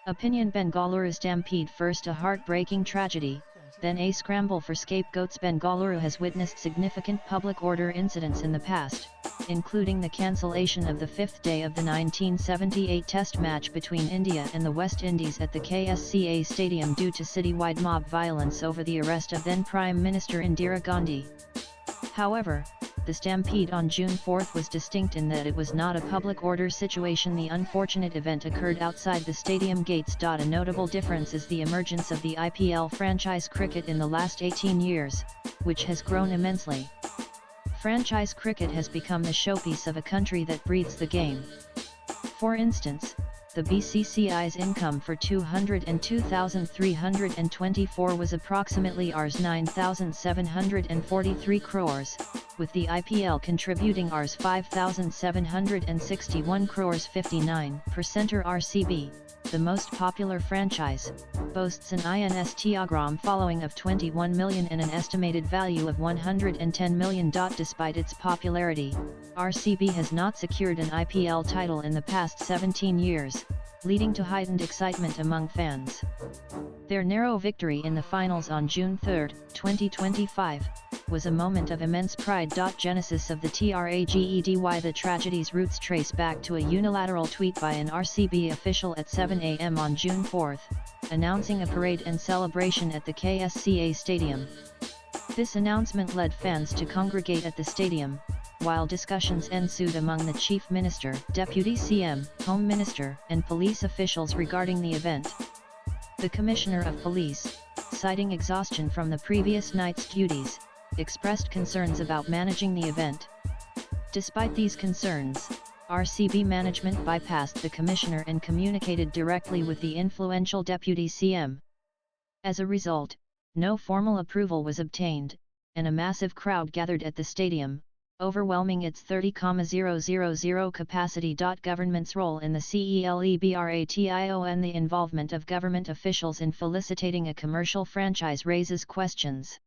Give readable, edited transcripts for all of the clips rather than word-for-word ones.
Opinion: Bengaluru Stampede. First a heartbreaking tragedy, then a scramble for scapegoats. Bengaluru has witnessed significant public order incidents in the past, including the cancellation of the fifth day of the 1978 Test match between India and the West Indies at the KSCA Stadium due to citywide mob violence over the arrest of then Prime Minister Indira Gandhi. However, the stampede on June 4 was distinct in that it was not a public order situation. The unfortunate event occurred outside the stadium gates. A notable difference is the emergence of the IPL franchise cricket in the last 18 years, which has grown immensely. Franchise cricket has become the showpiece of a country that breathes the game. For instance, the BCCI's income for 202,324 was approximately Rs 9,743 crores, with the IPL contributing Rs 5,761 crores. 59% RCB, the most popular franchise, boasts an Instagram following of 21 million and an estimated value of 110 million. Despite its popularity, RCB has not secured an IPL title in the past 17 years, leading to heightened excitement among fans. Their narrow victory in the finals on June 3, 2025, was a moment of immense pride. Genesis of the tragedy: the tragedy's roots trace back to a unilateral tweet by an RCB official at 7 a.m. on June 4, announcing a parade and celebration at the KSCA Stadium. This announcement led fans to congregate at the stadium, while discussions ensued among the Chief Minister, Deputy CM, Home Minister, and police officials regarding the event. The Commissioner of Police, citing exhaustion from the previous night's duties, expressed concerns about managing the event. Despite these concerns, RCB management bypassed the Commissioner and communicated directly with the influential Deputy CM. As a result, no formal approval was obtained, and a massive crowd gathered at the stadium, overwhelming its 30,000 capacity. Government's role in the CELEBRATION: the involvement of government officials in felicitating a commercial franchise raises questions.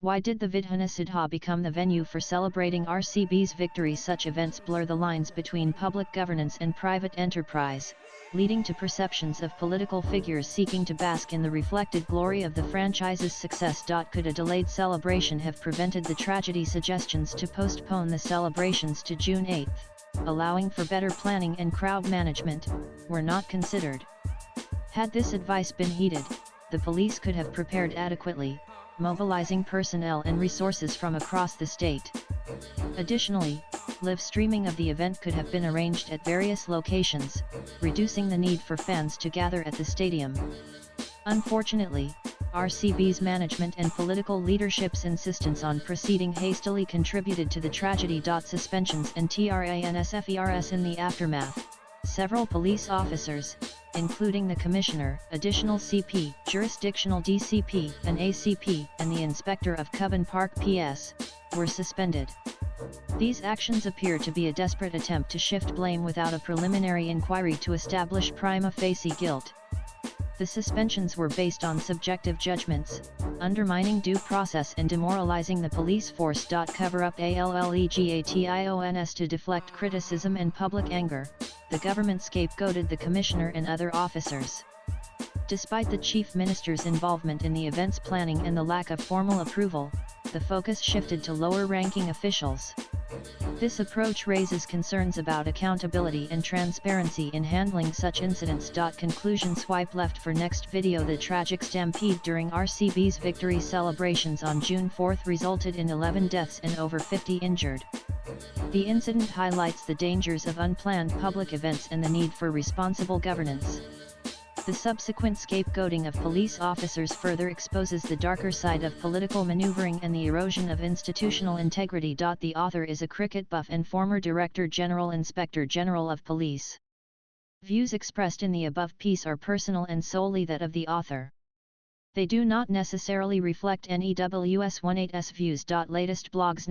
Why did the Vidhana Sabha become the venue for celebrating RCB's victory? Such events blur the lines between public governance and private enterprise, leading to perceptions of political figures seeking to bask in the reflected glory of the franchise's success. Could a delayed celebration have prevented the tragedy? Suggestions to postpone the celebrations to June 8, allowing for better planning and crowd management, were not considered. Had this advice been heeded, the police could have prepared adequately, mobilizing personnel and resources from across the state. Additionally, live streaming of the event could have been arranged at various locations, reducing the need for fans to gather at the stadium. Unfortunately, RCB's management and political leadership's insistence on proceeding hastily contributed to the tragedy. Suspensions and transfers in the aftermath. Several police officers, including the Commissioner, Additional CP, Jurisdictional DCP, an ACP, and the Inspector of Cubbon Park PS, were suspended. These actions appear to be a desperate attempt to shift blame without a preliminary inquiry to establish prima facie guilt. The suspensions were based on subjective judgments, undermining due process and demoralizing the police force. Cover up allegations. To deflect criticism and public anger, the government scapegoated the Commissioner and other officers. Despite the Chief Minister's involvement in the event's planning and the lack of formal approval, the focus shifted to lower-ranking officials. This approach raises concerns about accountability and transparency in handling such incidents. Conclusion: swipe left for next video. The tragic stampede during RCB's victory celebrations on June 4 resulted in 11 deaths and over 50 injured. The incident highlights the dangers of unplanned public events and the need for responsible governance. The subsequent scapegoating of police officers further exposes the darker side of political maneuvering and the erosion of institutional integrity. The author is a cricket buff and former Director General Inspector General of Police. Views expressed in the above piece are personal and solely that of the author. They do not necessarily reflect NEWS18's views. Latest blogs.